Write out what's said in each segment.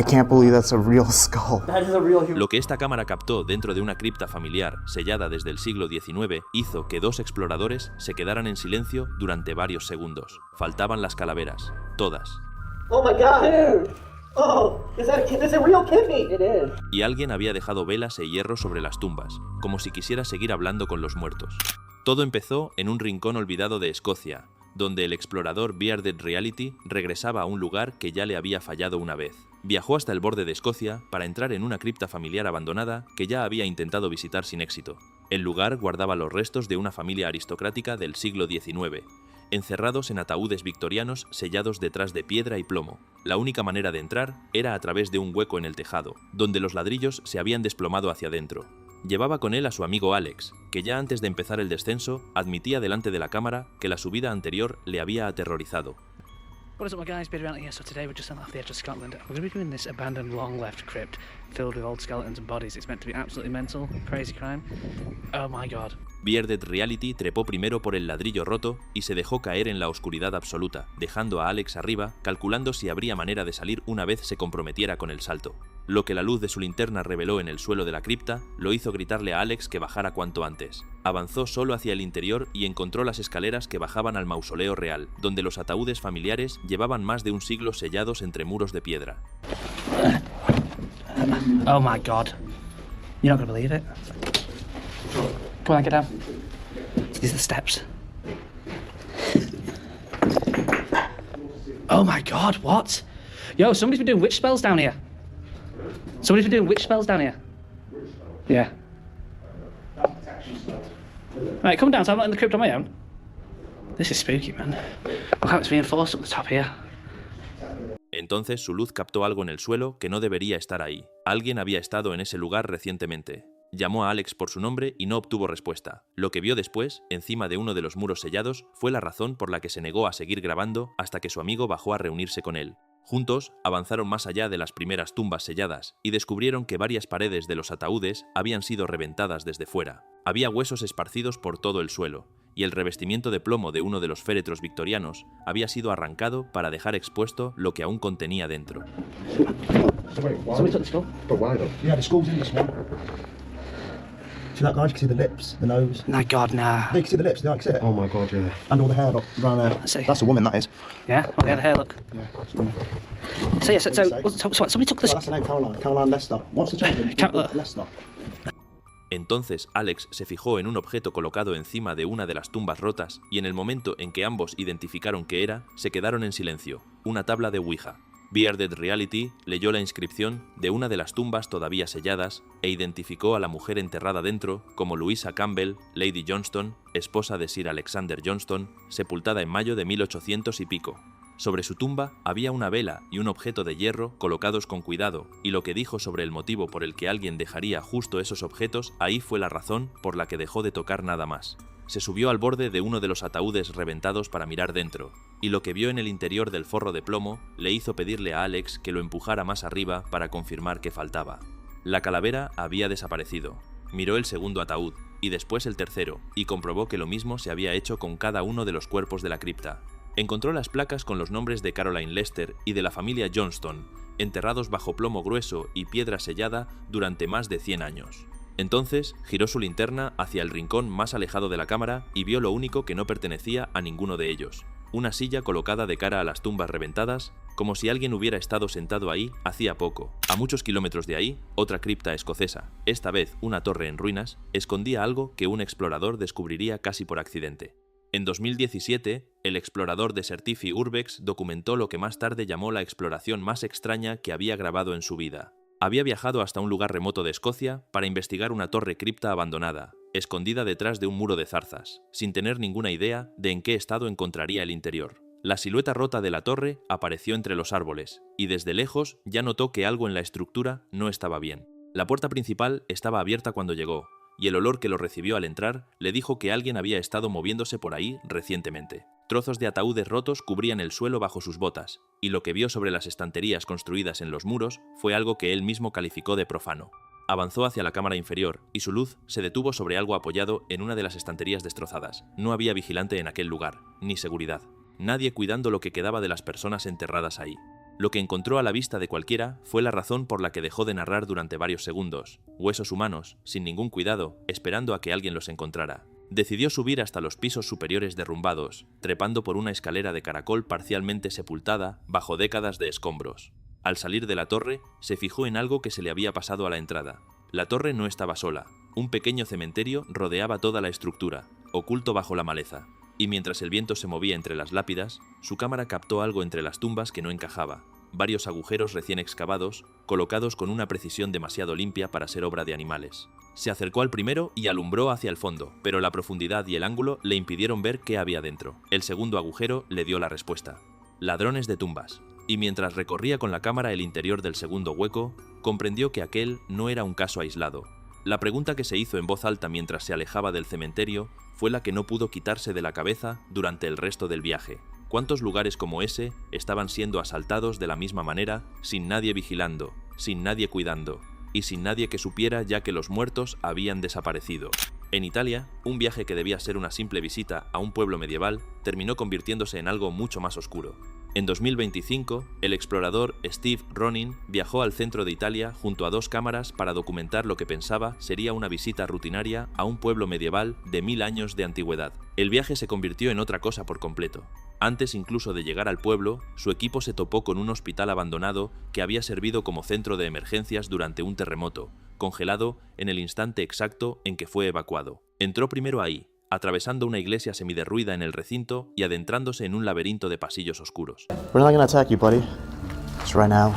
I can't believe that's a real skull. That is a real human. Lo que esta cámara captó dentro de una cripta familiar sellada desde el siglo XIX hizo que dos exploradores se quedaran en silencio durante varios segundos. Faltaban las calaveras, todas. Oh my god! Dude! Oh, is that a real kidney? It is. Y alguien había dejado velas e hierro sobre las tumbas, como si quisiera seguir hablando con los muertos. Todo empezó en un rincón olvidado de Escocia, donde el explorador Bearded Reality regresaba a un lugar que ya le había fallado una vez. Viajó hasta el borde de Escocia para entrar en una cripta familiar abandonada que ya había intentado visitar sin éxito. El lugar guardaba los restos de una familia aristocrática del siglo XIX, encerrados en ataúdes victorianos sellados detrás de piedra y plomo. La única manera de entrar era a través de un hueco en el tejado, donde los ladrillos se habían desplomado hacia adentro. Llevaba con él a su amigo Alex, que ya antes de empezar el descenso admitía delante de la cámara que la subida anterior le había aterrorizado. What is up, my guys? Bearded Reality here. So today we're just off the edge of Scotland. We're going to be doing this abandoned long-left crypt filled with old skeletons and bodies. It's meant to be absolutely mental, crazy crime. Oh my god. Bearded Reality trepó primero por el ladrillo roto y se dejó caer en la oscuridad absoluta, dejando a Alex arriba, calculando si habría manera de salir una vez se comprometiera con el salto. Lo que la luz de su linterna reveló en el suelo de la cripta lo hizo gritarle a Alex que bajara cuanto antes. Avanzó solo hacia el interior y encontró las escaleras que bajaban al mausoleo real, donde los ataúdes familiares llevaban más de un siglo sellados entre muros de piedra. Oh my god. You're not going to believe it. Come on, get down. These are the steps. Oh my god, what? Yo, somebody's been doing witch spells down here. Somebody's been doing witch spells down here. Yeah. Right, come down so I'm not in the crypt on my own. This is spooky, man. Look how it's reinforced up the top here. Entonces su luz captó algo en el suelo que no debería estar ahí. Alguien había estado en ese lugar recientemente. Llamó a Alex por su nombre y no obtuvo respuesta. Lo que vio después, encima de uno de los muros sellados, fue la razón por la que se negó a seguir grabando hasta que su amigo bajó a reunirse con él. Juntos, avanzaron más allá de las primeras tumbas selladas y descubrieron que varias paredes de los ataúdes habían sido reventadas desde fuera. Había huesos esparcidos por todo el suelo, y el revestimiento de plomo de uno de los féretros victorianos había sido arrancado para dejar expuesto lo que aún contenía dentro. Somebody took the skull? But why though? Yeah, the skull's in this one. See that, guys? You can see the lips, the nose. My god, nah. You can see the lips, you can see it? Oh my god, yeah. And all the hair around there. Let's see. That's a woman, that is. Yeah? Oh, yeah, the hair, look. So, yeah, so somebody took the... Oh, that's the name, Caroline Lester. What's the champion? Lester. Entonces Alex se fijó en un objeto colocado encima de una de las tumbas rotas y en el momento en que ambos identificaron qué era, se quedaron en silencio. Una tabla de Ouija. Bearded Reality leyó la inscripción de una de las tumbas todavía selladas e identificó a la mujer enterrada dentro como Louisa Campbell, Lady Johnston, esposa de Sir Alexander Johnston, sepultada en mayo de 1800 y pico. Sobre su tumba había una vela y un objeto de hierro colocados con cuidado, y lo que dijo sobre el motivo por el que alguien dejaría justo esos objetos, ahí fue la razón por la que dejó de tocar nada más. Se subió al borde de uno de los ataúdes reventados para mirar dentro, y lo que vio en el interior del forro de plomo le hizo pedirle a Alex que lo empujara más arriba para confirmar que faltaba. La calavera había desaparecido. Miró el segundo ataúd, y después el tercero, y comprobó que lo mismo se había hecho con cada uno de los cuerpos de la cripta. Encontró las placas con los nombres de Caroline Lester y de la familia Johnston, enterrados bajo plomo grueso y piedra sellada durante más de 100 años. Entonces giró su linterna hacia el rincón más alejado de la cámara y vio lo único que no pertenecía a ninguno de ellos. Una silla colocada de cara a las tumbas reventadas, como si alguien hubiera estado sentado ahí hacía poco. A muchos kilómetros de ahí, otra cripta escocesa, esta vez una torre en ruinas, escondía algo que un explorador descubriría casi por accidente. En 2017, el explorador de Certifi Urbex documentó lo que más tarde llamó la exploración más extraña que había grabado en su vida. Había viajado hasta un lugar remoto de Escocia para investigar una torre cripta abandonada, escondida detrás de un muro de zarzas, sin tener ninguna idea de en qué estado encontraría el interior. La silueta rota de la torre apareció entre los árboles, y desde lejos ya notó que algo en la estructura no estaba bien. La puerta principal estaba abierta cuando llegó, y el olor que lo recibió al entrar le dijo que alguien había estado moviéndose por ahí recientemente. Trozos de ataúdes rotos cubrían el suelo bajo sus botas, y lo que vio sobre las estanterías construidas en los muros fue algo que él mismo calificó de profano. Avanzó hacia la cámara inferior, y su luz se detuvo sobre algo apoyado en una de las estanterías destrozadas. No había vigilante en aquel lugar, ni seguridad. Nadie cuidando lo que quedaba de las personas enterradas ahí. Lo que encontró a la vista de cualquiera fue la razón por la que dejó de narrar durante varios segundos. Huesos humanos, sin ningún cuidado, esperando a que alguien los encontrara. Decidió subir hasta los pisos superiores derrumbados, trepando por una escalera de caracol parcialmente sepultada bajo décadas de escombros. Al salir de la torre, se fijó en algo que se le había pasado a la entrada. La torre no estaba sola. Un pequeño cementerio rodeaba toda la estructura, oculto bajo la maleza. Y mientras el viento se movía entre las lápidas, su cámara captó algo entre las tumbas que no encajaba. Varios agujeros recién excavados, colocados con una precisión demasiado limpia para ser obra de animales. Se acercó al primero y alumbró hacia el fondo, pero la profundidad y el ángulo le impidieron ver qué había dentro. El segundo agujero le dio la respuesta. Ladrones de tumbas. Y mientras recorría con la cámara el interior del segundo hueco, comprendió que aquel no era un caso aislado. La pregunta que se hizo en voz alta mientras se alejaba del cementerio fue la que no pudo quitarse de la cabeza durante el resto del viaje. ¿Cuántos lugares como ese estaban siendo asaltados de la misma manera, sin nadie vigilando, sin nadie cuidando, y sin nadie que supiera ya que los muertos habían desaparecido? En Italia, un viaje que debía ser una simple visita a un pueblo medieval terminó convirtiéndose en algo mucho más oscuro. En 2025, el explorador Steve Ronin viajó al centro de Italia junto a 2 cámaras para documentar lo que pensaba sería una visita rutinaria a un pueblo medieval de 1000 años de antigüedad. El viaje se convirtió en otra cosa por completo. Antes incluso de llegar al pueblo, su equipo se topó con un hospital abandonado que había servido como centro de emergencias durante un terremoto, congelado en el instante exacto en que fue evacuado. Entró primero ahí, atravesando una iglesia semiderruida en el recinto y adentrándose en un laberinto de pasillos oscuros. We're not gonna attack you, buddy. Just right now,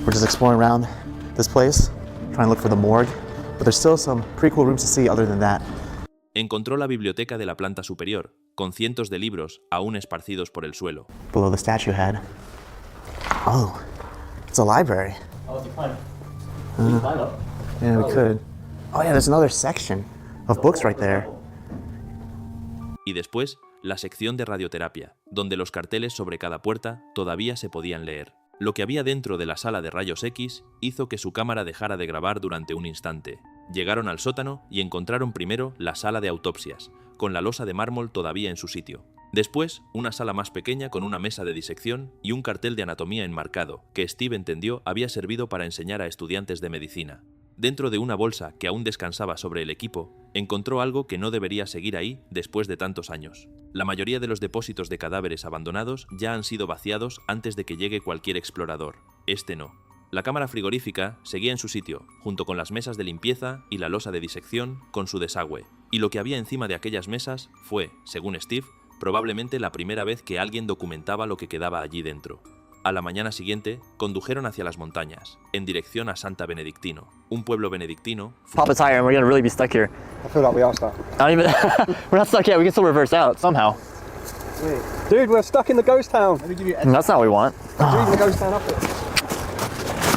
we're just exploring around this place, trying to look for the morgue, but there's still some pretty cool rooms to see other than that. Encontró la biblioteca de la planta superior, con cientos de libros aún esparcidos por el suelo. Below the statue head. Oh, it's a library. Oh, you climb. Can you climb up? Yeah, we could. Oh yeah, there's another section of books right there. Y después, la sección de radioterapia, donde los carteles sobre cada puerta todavía se podían leer. Lo que había dentro de la sala de rayos X hizo que su cámara dejara de grabar durante un instante. Llegaron al sótano y encontraron primero la sala de autopsias, con la losa de mármol todavía en su sitio. Después, una sala más pequeña con una mesa de disección y un cartel de anatomía enmarcado, que Steve entendió había servido para enseñar a estudiantes de medicina. Dentro de una bolsa que aún descansaba sobre el equipo, encontró algo que no debería seguir ahí después de tantos años. La mayoría de los depósitos de cadáveres abandonados ya han sido vaciados antes de que llegue cualquier explorador. Este no. La cámara frigorífica seguía en su sitio, junto con las mesas de limpieza y la losa de disección con su desagüe. Y lo que había encima de aquellas mesas fue, según Steve, probablemente la primera vez que alguien documentaba lo que quedaba allí dentro. A la mañana siguiente, condujeron hacia las montañas, en dirección a Santa Benedictino, un pueblo benedictino. Pop a tire and we're gonna really be stuck here. I feel like we are stuck. I don't even. We're not stuck yet. We can still reverse out somehow. Dude, we're stuck in the ghost town. Let me give you That's not what we want. the ghost town up there.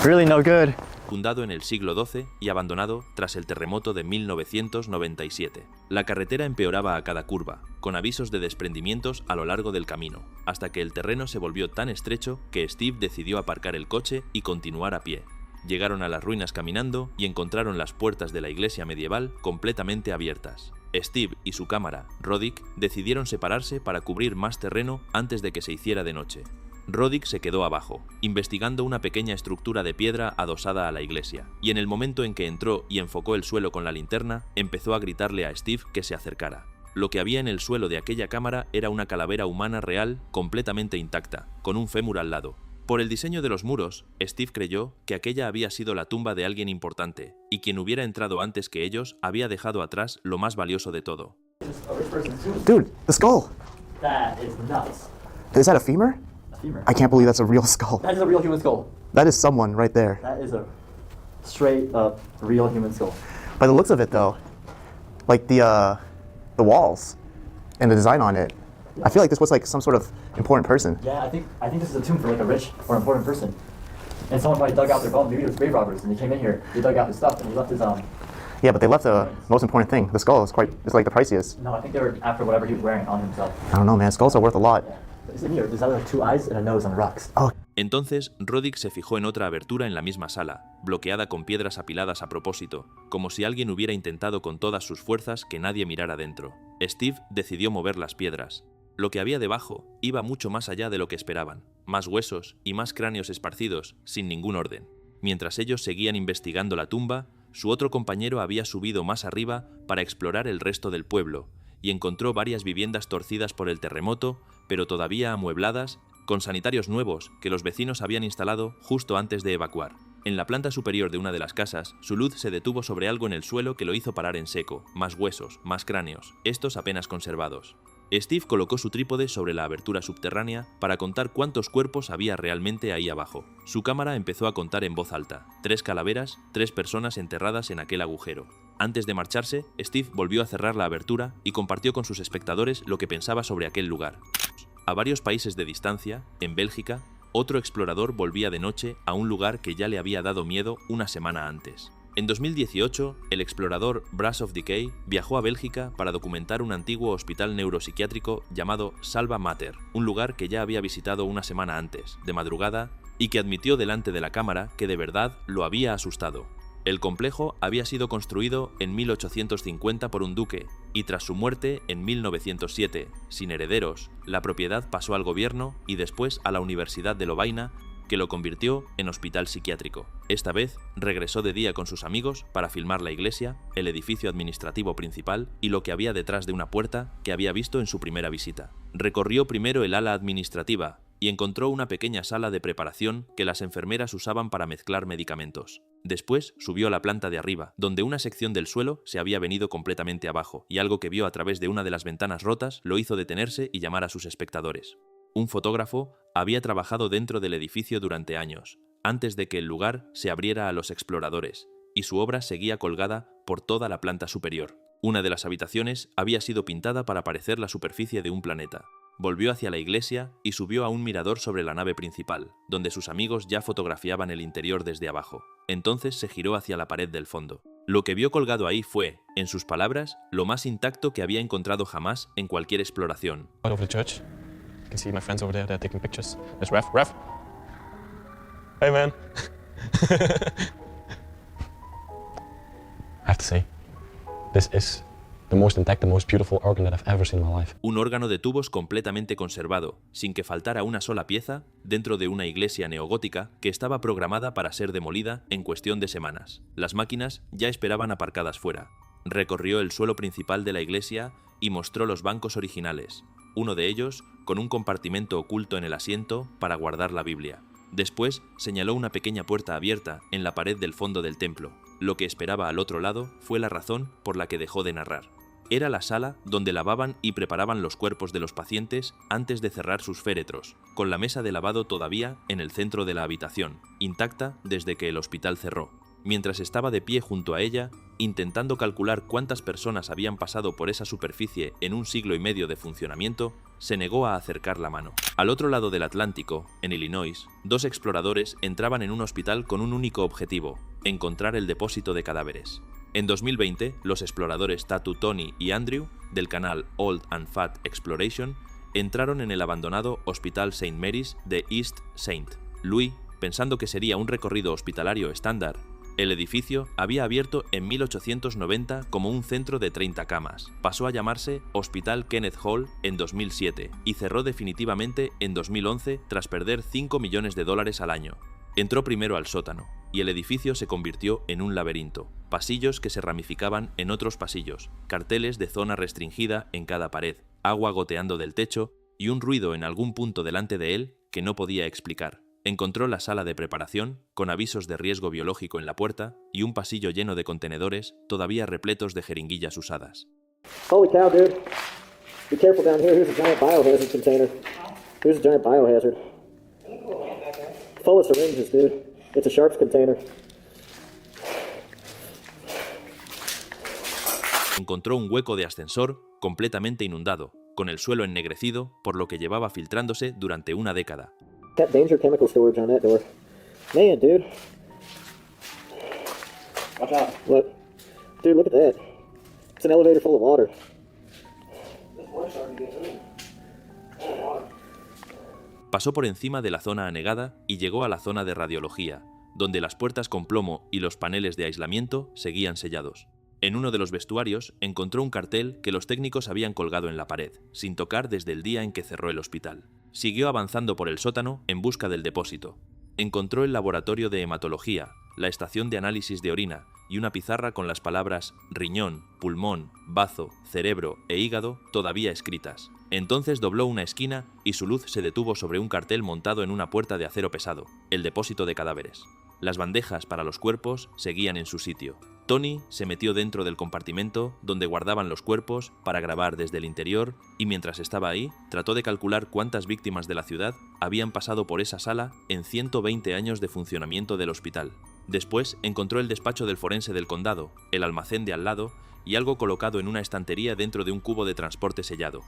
Really no good. Fundado en el siglo XII y abandonado tras el terremoto de 1997. La carretera empeoraba a cada curva, con avisos de desprendimientos a lo largo del camino, hasta que el terreno se volvió tan estrecho que Steve decidió aparcar el coche y continuar a pie. Llegaron a las ruinas caminando y encontraron las puertas de la iglesia medieval completamente abiertas. Steve y su cámara, Roddick, decidieron separarse para cubrir más terreno antes de que se hiciera de noche. Roddick se quedó abajo, investigando una pequeña estructura de piedra adosada a la iglesia, y en el momento en que entró y enfocó el suelo con la linterna, empezó a gritarle a Steve que se acercara. Lo que había en el suelo de aquella cámara era una calavera humana real completamente intacta, con un fémur al lado. Por el diseño de los muros, Steve creyó que aquella había sido la tumba de alguien importante, y quien hubiera entrado antes que ellos había dejado atrás lo más valioso de todo. Dude, the skull. That is nuts. Is that a femur? Femur. I can't believe that's a real skull. That is a real human skull. That is someone right there. That is a straight up real human skull. By the looks of it, though, like the walls and the design on it, I feel like this was like some sort of important person. Yeah, I think this is a tomb for like a rich or important person. And someone probably dug out their bones. Maybe it was grave robbers, and they came in here. They dug out his stuff, and he left his Yeah, but they left the most important thing. The skull is it's like the priciest. No, I think they were after whatever he was wearing on himself. I don't know, man. Skulls are worth a lot. Is in here? There's like 2 eyes and a nose on the rocks. Oh, Entonces, Roddick se fijó en otra abertura en la misma sala, bloqueada con piedras apiladas a propósito, como si alguien hubiera intentado con todas sus fuerzas que nadie mirara dentro. Steve decidió mover las piedras. Lo que había debajo iba mucho más allá de lo que esperaban. más huesos y más cráneos esparcidos, sin ningún orden. Mientras ellos seguían investigando la tumba, su otro compañero había subido más arriba para explorar el resto del pueblo y encontró varias viviendas torcidas por el terremoto, pero todavía amuebladas, con sanitarios nuevos que los vecinos habían instalado justo antes de evacuar. En la planta superior de una de las casas, su luz se detuvo sobre algo en el suelo que lo hizo parar en seco, más huesos, más cráneos, estos apenas conservados. Steve colocó su trípode sobre la abertura subterránea para contar cuántos cuerpos había realmente ahí abajo. Su cámara empezó a contar en voz alta: 3 calaveras, 3 personas enterradas en aquel agujero. Antes de marcharse, Steve volvió a cerrar la abertura y compartió con sus espectadores lo que pensaba sobre aquel lugar. A varios países de distancia, en Bélgica, otro explorador volvía de noche a un lugar que ya le había dado miedo una semana antes. En 2018, el explorador Brass of Decay viajó a Bélgica para documentar un antiguo hospital neuropsiquiátrico llamado Salva Mater, un lugar que ya había visitado una semana antes, de madrugada, y que admitió delante de la cámara que de verdad lo había asustado. El complejo había sido construido en 1850 por un duque, y tras su muerte en 1907, sin herederos, la propiedad pasó al gobierno y después a la Universidad de Lovaina, que lo convirtió en hospital psiquiátrico. Esta vez regresó de día con sus amigos para filmar la iglesia, el edificio administrativo principal y lo que había detrás de una puerta que había visto en su primera visita. Recorrió primero el ala administrativa y encontró una pequeña sala de preparación que las enfermeras usaban para mezclar medicamentos. Después subió a la planta de arriba, donde una sección del suelo se había venido completamente abajo, y algo que vio a través de una de las ventanas rotas lo hizo detenerse y llamar a sus espectadores. Un fotógrafo había trabajado dentro del edificio durante años, antes de que el lugar se abriera a los exploradores, y su obra seguía colgada por toda la planta superior. Una de las habitaciones había sido pintada para parecer la superficie de un planeta. Volvió hacia la iglesia y subió a un mirador sobre la nave principal, donde sus amigos ya fotografiaban el interior desde abajo. Entonces se giró hacia la pared del fondo. Lo que vio colgado ahí fue, en sus palabras, lo más intacto que había encontrado jamás en cualquier exploración. Out of the church. You can see my friends over there, they're taking pictures. There's Ref. Ref! Hey man! I have to say, this is the most intact, the most beautiful organ that I've ever seen in my life. Un órgano de tubos completamente conservado, sin que faltara una sola pieza, dentro de una iglesia neogótica que estaba programada para ser demolida en cuestión de semanas. Las máquinas ya esperaban aparcadas fuera. Recorrió el suelo principal de la iglesia y mostró los bancos originales, uno de ellos con un compartimento oculto en el asiento para guardar la Biblia. Después señaló una pequeña puerta abierta en la pared del fondo del templo. Lo que esperaba al otro lado fue la razón por la que dejó de narrar. Era la sala donde lavaban y preparaban los cuerpos de los pacientes antes de cerrar sus féretros, con la mesa de lavado todavía en el centro de la habitación, intacta desde que el hospital cerró. Mientras estaba de pie junto a ella, intentando calcular cuántas personas habían pasado por esa superficie en un siglo y medio de funcionamiento, se negó a acercar la mano. Al otro lado del Atlántico, en Illinois, 2 exploradores entraban en un hospital con un único objetivo: encontrar el depósito de cadáveres. En 2020, los exploradores Tatu Tony y Andrew, del canal Old and Fat Exploration, entraron en el abandonado Hospital St. Mary's de East St. Louis, pensando que sería un recorrido hospitalario estándar. El edificio había abierto en 1890 como un centro de 30 camas, pasó a llamarse Hospital Kenneth Hall en 2007 y cerró definitivamente en 2011 tras perder $5 millones al año. Entró primero al sótano, y el edificio se convirtió en un laberinto, pasillos que se ramificaban en otros pasillos, carteles de zona restringida en cada pared, agua goteando del techo y un ruido en algún punto delante de él que no podía explicar. Encontró la sala de preparación, con avisos de riesgo biológico en la puerta, y un pasillo lleno de contenedores todavía repletos de jeringuillas usadas. Holy cow, dude. Be careful down here. Here's a giant biohazard container. Here's a giant biohazard. Full of syringes, dude. It's a sharps container. Encontró un hueco de ascensor completamente inundado, con el suelo ennegrecido por lo que llevaba filtrándose durante una década. Got danger chemical storage on that door. Man, dude. Watch out. Look. Dude, look at that. It's an elevator full of water. Pasó por encima de la zona anegada y llegó a la zona de radiología, donde las puertas con plomo y los paneles de aislamiento seguían sellados. En uno de los vestuarios encontró un cartel que los técnicos habían colgado en la pared, sin tocar desde el día en que cerró el hospital. Siguió avanzando por el sótano en busca del depósito. Encontró el laboratorio de hematología, la estación de análisis de orina y una pizarra con las palabras riñón, pulmón, bazo, cerebro e hígado todavía escritas. Entonces dobló una esquina y su luz se detuvo sobre un cartel montado en una puerta de acero pesado, el depósito de cadáveres. Las bandejas para los cuerpos seguían en su sitio. Tony se metió dentro del compartimento donde guardaban los cuerpos para grabar desde el interior y mientras estaba ahí, trató de calcular cuántas víctimas de la ciudad habían pasado por esa sala en 120 años de funcionamiento del hospital. Después encontró el despacho del forense del condado, el almacén de al lado y algo colocado en una estantería dentro de un cubo de transporte sellado.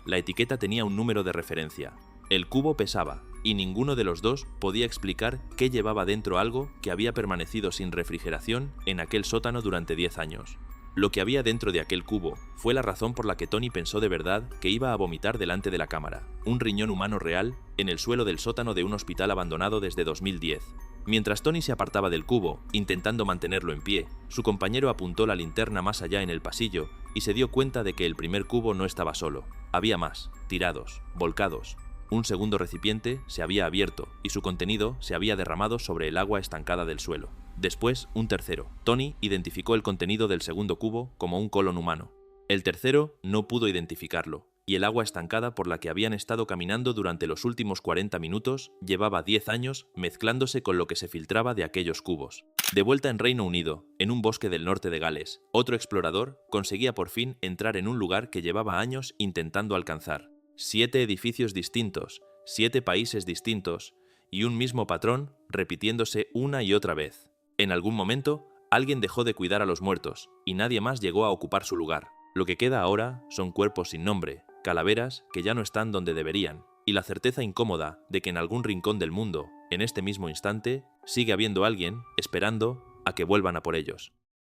La etiqueta tenía un número de referencia. El cubo pesaba, y ninguno de los dos podía explicar qué llevaba dentro algo que había permanecido sin refrigeración en aquel sótano durante 10 años. Lo que había dentro de aquel cubo fue la razón por la que Tony pensó de verdad que iba a vomitar delante de la cámara, un riñón humano real en el suelo del sótano de un hospital abandonado desde 2010. Mientras Tony se apartaba del cubo, intentando mantenerlo en pie, su compañero apuntó la linterna más allá en el pasillo y se dio cuenta de que el primer cubo no estaba solo. Había más, tirados, volcados. Un segundo recipiente se había abierto y su contenido se había derramado sobre el agua estancada del suelo. Después, un tercero. Tony identificó el contenido del segundo cubo como un colon humano. El tercero no pudo identificarlo, y el agua estancada por la que habían estado caminando durante los últimos 40 minutos llevaba 10 años mezclándose con lo que se filtraba de aquellos cubos. De vuelta en Reino Unido, en un bosque del norte de Gales, otro explorador conseguía por fin entrar en un lugar que llevaba años intentando alcanzar. 7 edificios distintos, 7 países distintos y un mismo patrón repitiéndose una y otra vez. En algún momento, alguien dejó de cuidar a los muertos y nadie más llegó a ocupar su lugar. Lo que queda ahora son cuerpos sin nombre, calaveras que ya no están donde deberían, y la certeza incómoda de que en algún rincón del mundo, en este mismo instante, sigue habiendo alguien esperando a que vuelvan a por ellos.